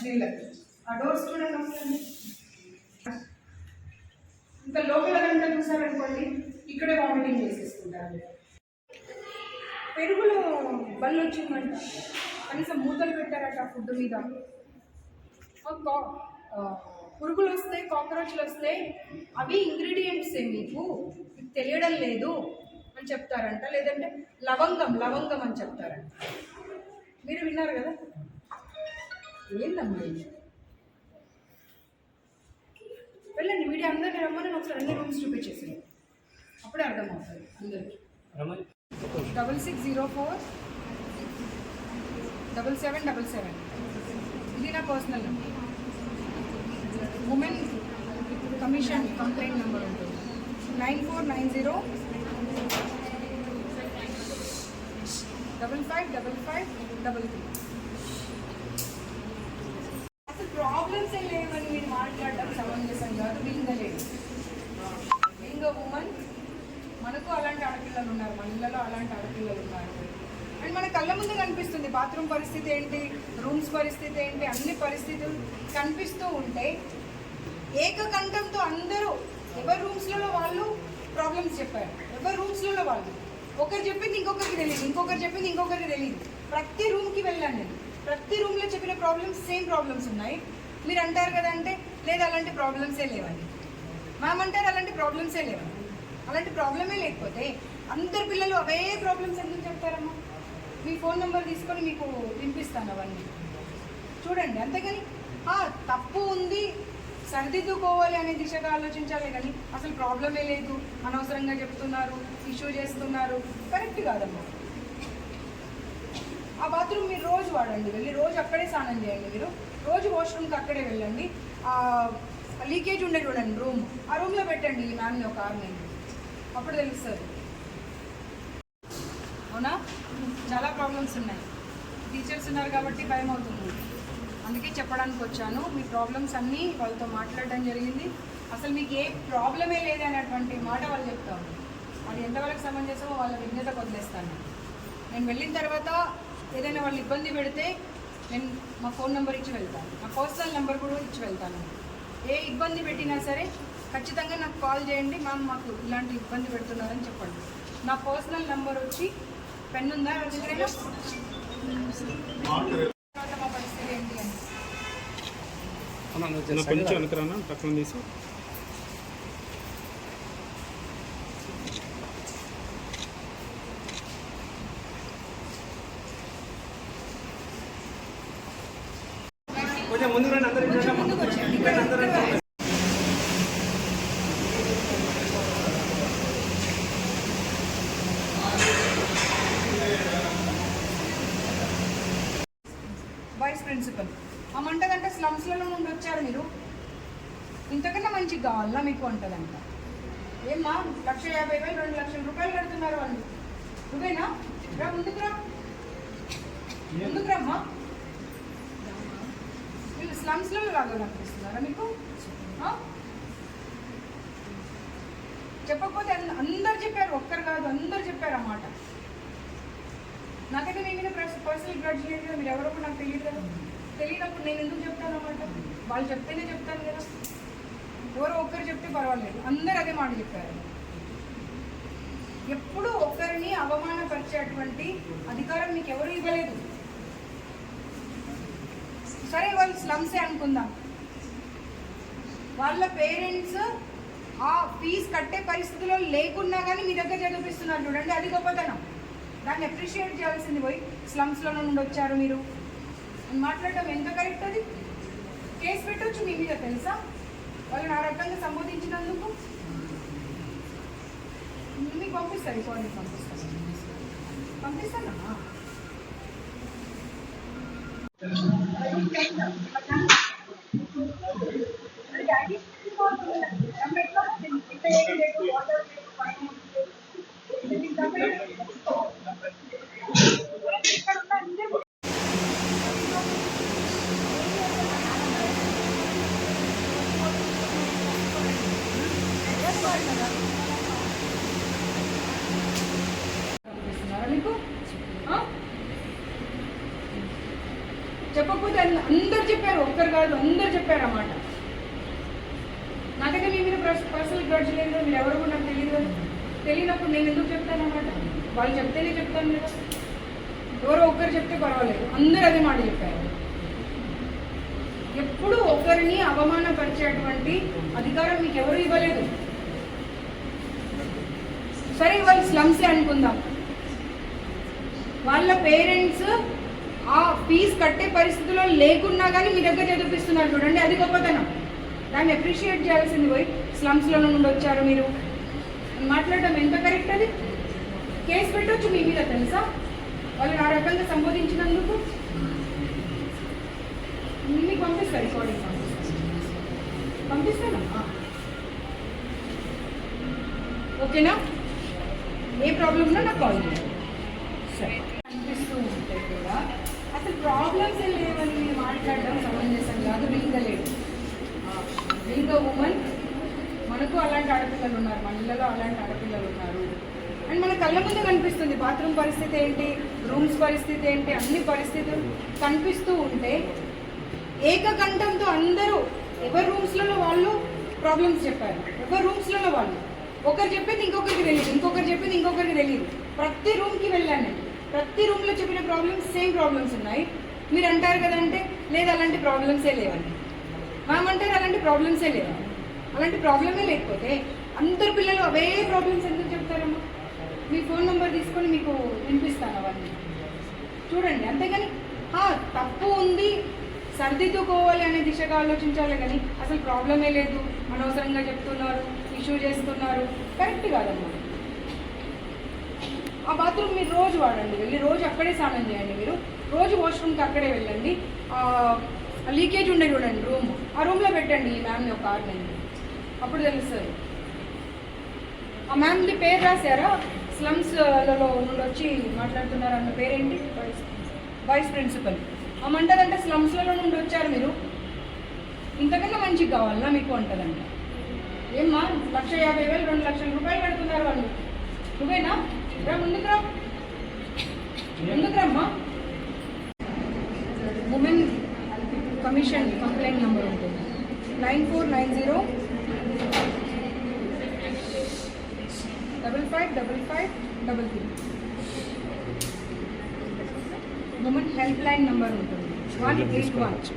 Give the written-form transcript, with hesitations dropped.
నీళ్ళకి ఆ డోర్స్ చూడండి ఒకసారి. ఇంకా లోపల కనుక చూసారనుకోండి ఇక్కడే వామిటింగ్ చేసేసుకుంటారు. పెరుగులో బళ్ళు వచ్చిందంట, కనీసం మూతలు పెట్టారట ఫుడ్ మీద. పురుగులు వస్తాయి, కాక్రోచ్లు వస్తాయి, అవి ఇంగ్రీడియంట్సే మీకు తెలియడం లేదు అని చెప్తారంట. లేదంటే లవంగం లవంగం అని చెప్తారంట. మీరు విన్నారు కదా? ఏందమ్మా వెళ్ళండి, మీడియా అందరినీ రమ్మని ఒకసారి అన్ని రూమ్స్ చూపించేసి అప్పుడే అర్థమవుతుంది అందరికీ. 6604 7777 ఇది నా personal number. Women commission complaint number ఉంటుంది 9490 555533. అసలు ప్రాబ్లమ్స్ ఏం లేవని మీరు మాట్లాడడం సమంజసం కాదు. వింగలేదు వింగ ఉమెన్, మనకు అలాంటి ఆడపిల్లలు ఉన్నారు, మన ఇళ్ళలో అలాంటి ఆడపిల్లలు ఉన్నారు. అండ్ మన కళ్ళ ముందు కనిపిస్తుంది బాత్రూమ్ పరిస్థితి ఏంటి, రూమ్స్ పరిస్థితి ఏంటి, అన్ని పరిస్థితులు కనిపిస్తూ ఉంటే ఏకకంఠంతో అందరూ ఎవరి రూమ్స్లలో వాళ్ళు ప్రాబ్లమ్స్ చెప్పారు. ఎవరి రూమ్స్లలో వాళ్ళు ఒకరు చెప్పింది ఇంకొకరికి తెలియదు, ఇంకొకరు చెప్పింది ఇంకొకరికి తెలియదు. ప్రతి రూమ్కి వెళ్ళాను నేను, ప్రతి రూమ్లో చెప్పిన ప్రాబ్లమ్స్ సేమ్ ప్రాబ్లమ్స్ ఉన్నాయి. మీరు అంటారు కదా అంటే లేదు అలాంటి ప్రాబ్లమ్సే లేవండి. మ్యామ్ అంటారు అలాంటి ప్రాబ్లమ్సే లేవండి. అలాంటి ప్రాబ్లమే లేకపోతే అందరు పిల్లలు అవే ప్రాబ్లమ్స్ ఎందుకు చెప్తారమ్మా? మీ ఫోన్ నెంబర్ తీసుకొని మీకు వినిపిస్తాను అవన్నీ చూడండి. అంతేగాని తప్పు ఉంది సరిదిద్దుకోవాలి అనే దిశగా ఆలోచించాలి కానీ అసలు ప్రాబ్లమే లేదు, అనవసరంగా చెప్తున్నారు, ఇష్యూ చేస్తున్నారు, కరెక్ట్ కాదమ్మా. ఆ బాత్రూమ్ మీరు రోజు వాడండి, వెళ్ళి రోజు అక్కడే స్నానం చేయండి. మీరు రోజు వాష్రూమ్కి అక్కడే వెళ్ళండి. లీకేజ్ ఉండే చూడండి రూమ్, ఆ రూమ్లో పెట్టండి ఈ మ్యామ్ని ఒక 6 నెలలు, అప్పుడు తెలుస్తుంది. అవునా? చాలా ప్రాబ్లమ్స్ ఉన్నాయి. టీచర్స్ ఉన్నారు కాబట్టి భయం అవుతుంది, అందుకే చెప్పడానికి వచ్చాను. మీ ప్రాబ్లమ్స్ అన్నీ వాళ్ళతో మాట్లాడడం జరిగింది. అసలు మీకు ఏ ప్రాబ్లమే లేదనేటువంటి మాట వాళ్ళు చెప్తాను. అది ఎంతవరకు సమంజసమో వాళ్ళ విజ్ఞతకు వదిలేస్తాను. నేను వెళ్ళిన తర్వాత ఏదైనా వాళ్ళు ఇబ్బంది పెడితే నేను మా ఫోన్ నెంబర్ ఇచ్చి వెళ్తాను, నా పర్సనల్ నెంబర్ కూడా ఇచ్చి వెళ్తాను. ఏ ఇబ్బంది పెట్టినా సరే ఖచ్చితంగా నాకు కాల్ చేయండి, మ్యామ్ మాకు ఇలాంటి ఇబ్బంది పెడుతున్నారని చెప్పండి. నా పర్సనల్ నెంబర్ వచ్చి పెన్ ఉందా దగ్గర, మా పరిస్థితి ఏంటి అని కొంచెం అనుకురానా పక్కన తీసి కొంచెం ముందు రండి, అందరూ వైస్ ప్రిన్సిపల్ అమ్మంటదంటే స్లమ్స్లలో నుండి వచ్చారు మీరు, ఇంతకన్నా మంచిగా కావాలా మీకు అంటదంట. ఏమ్మా 1,50,000 2 లక్షల రూపాయలు కడుతున్నారు వాళ్ళు, నువ్వేనా? రా ముందుకు రా, ముందుకు రమ్మా. వీళ్ళు స్లమ్స్లలో లాగా కనిపిస్తున్నారా మీకు? చెప్పకపోతే అందరు చెప్పారు, ఒక్కరు కాదు అందరు చెప్పారు అన్నమాట. నాకైతే నేను మీద పర్సనల్ గ్రడ్జ్ లేదు కదా, మీరు ఎవరో నాకు తెలియదు కదా. తెలియనప్పుడు నేను ఎందుకు చెప్తాను అన్నమాట? వాళ్ళు చెప్తేనే చెప్తాను కదా. ఎవరో ఒక్కరు చెప్తే పర్వాలేదు, అందరు అదే మాట చెప్పారు. ఎప్పుడు ఒక్కరిని అవమానపరిచేటువంటి అధికారం మీకు ఎవరు ఇవ్వలేదు. సరే వాళ్ళు స్లమ్సే అనుకుందాం, వాళ్ళ పేరెంట్స్ ఆ ఫీజు కట్టే పరిస్థితిలో లేకున్నా కానీ మీ దగ్గర చదివిస్తున్నారు చూడండి, అది గొప్పతనం. దాన్ని అప్రిషియేట్ చేయాల్సింది. పోయి స్లమ్స్లో నుండి వచ్చారు మీరు అని మాట్లాడటం ఎంత కరెక్ట్? అది కేసు పెట్టవచ్చు మీ మీద, తెలుసా? వాళ్ళని ఆ రకంగా సంబోధించినందుకు. మీకు పంపిస్తారు, రికార్డు పంపిస్తానా? మీకు చెప్పకపోతే అందరు చెప్పారు, ఒక్కరు కాదు అందరు చెప్పారు అన్నమాట. నాకైతే మీ మీద పర్సనల్ గ్రడ్జ్ లేదు కదా, మీరు ఎవరు కూడా నాకు తెలియదు కదా. తెలియనప్పుడు నేను ఎందుకు చెప్తాను అన్నమాట. వాళ్ళు చెప్తేనే చెప్తాను కదా. ఎవరో ఒక్కరు చెప్తే పర్వాలేదు, అందరూ అదే మాట చెప్పారు. ఎప్పుడు ఒకరిని అవమానపరిచేటువంటి అధికారం మీకు ఎవరు ఇవ్వలేదు. సరే వాళ్ళు స్లమ్సే అనుకుందాం, వాళ్ళ పేరెంట్స్ ఆ ఫీజు కట్టే పరిస్థితిలో లేకున్నా కానీ మీ దగ్గర చదివిస్తున్నారు చూడండి, అది గొప్పతనం. దాన్ని అప్రిషియేట్ చేయాల్సింది. పోయి స్లమ్స్లో నుండి వచ్చారు మీరు మాట్లాడడం ఎంత కరెక్ట్? అది కేసు పెట్టవచ్చు మీ మీద తెలుసా, వాళ్ళని ఆ రకంగా సంబోధించినందుకు. మీకు పంపిస్తారు, రికార్డింగ్ పంపిస్తాను. ఓకేనా? ఏ ప్రాబ్లం ఉన్నా నాకు కాల్ చేయండి. సరే, అనిపిస్తూ ఉంటే కూడా అసలు ప్రాబ్లమ్స్ ఏం లేవని మీరు మాట్లాడడం సమంజసం కాదు. లీగలేదు. లీగ ఉమెన్, మనకు అలాంటి ఆడపిల్లలు ఉన్నారు, మన ఇళ్ళలో అలాంటి ఆడపిల్లలు ఉన్నారు. అండ్ మన కళ్ళ ముందు కనిపిస్తుంది బాత్రూమ్ పరిస్థితి ఏంటి, రూమ్స్ పరిస్థితి ఏంటి, అన్ని పరిస్థితులు కనిపిస్తూ ఉంటే ఏకకంఠంతో అందరూ ఎవరి రూమ్స్లలో వాళ్ళు ప్రాబ్లమ్స్ చెప్పారు. ఎవరి రూమ్స్లలో వాళ్ళు, ఒకరు చెప్పేది ఇంకొకరికి తెలియదు, ఇంకొకరు చెప్పేది ఇంకొకరికి తెలియదు. ప్రతి రూమ్కి వెళ్ళాను నేను, ప్రతి రూమ్లో చెప్పిన ప్రాబ్లమ్స్ సేమ్ ప్రాబ్లమ్స్ ఉన్నాయి. మీరు అంటారు కదంటే లేదు అలాంటి ప్రాబ్లమ్సే లేవండి. మ్యామ్ అంటారు అలాంటి ప్రాబ్లమ్సే లేవు. అలాంటి ప్రాబ్లమే లేకపోతే అందరు పిల్లలు అవే ప్రాబ్లమ్స్ ఎందుకు చెప్తారమ్మా? మీ ఫోన్ నెంబర్ తీసుకొని మీకు వినిపిస్తాను అవన్నీ చూడండి. అంతేగాని తప్పు ఉంది సర్దిద్దుకోవాలి అనే దిశగా ఆలోచించాలి కానీ అసలు ప్రాబ్లమే లేదు, అనవసరంగా చెప్తున్నారు, ఇష్యూ చేస్తున్నారు, కరెక్ట్ కాదమ్మా. ఆ బాత్రూమ్ మీరు రోజు వాడండి, వెళ్ళి రోజు అక్కడే స్నానం చేయండి. మీరు రోజు వాష్రూమ్కి అక్కడే వెళ్ళండి. లీకేజ్ ఉండే చూడండి రూమ్, ఆ రూమ్లో పెట్టండి ఈ మ్యామ్ని ఒక 6 నెలలు, అప్పుడు తెలుస్తుంది. ఆ మ్యామ్ది పేరు రాశారా? స్లమ్స్లలో నుండి వచ్చి మాట్లాడుతున్నారు అన్న పేరేంటి? Vice principal. అమ్మంటదంటే స్లమ్స్లలో నుండి వచ్చారు మీరు, ఇంతకన్నా మంచిగా కావాలన్నా మీకు అంటదంట. ఏమ్మా 1,50,000 2 లక్షల రూపాయలు కడుతున్నారు వాళ్ళు, నువ్వేనా? రా ముందుకు రా, ముందుకు రమ్మా. ఉమెన్ కమిషన్ కంప్లైంట్ నెంబర్ ఉంటుంది 9490 555533. ఉమెన్ హెల్ప్ లైన్ నెంబర్ ఉంటుంది 181.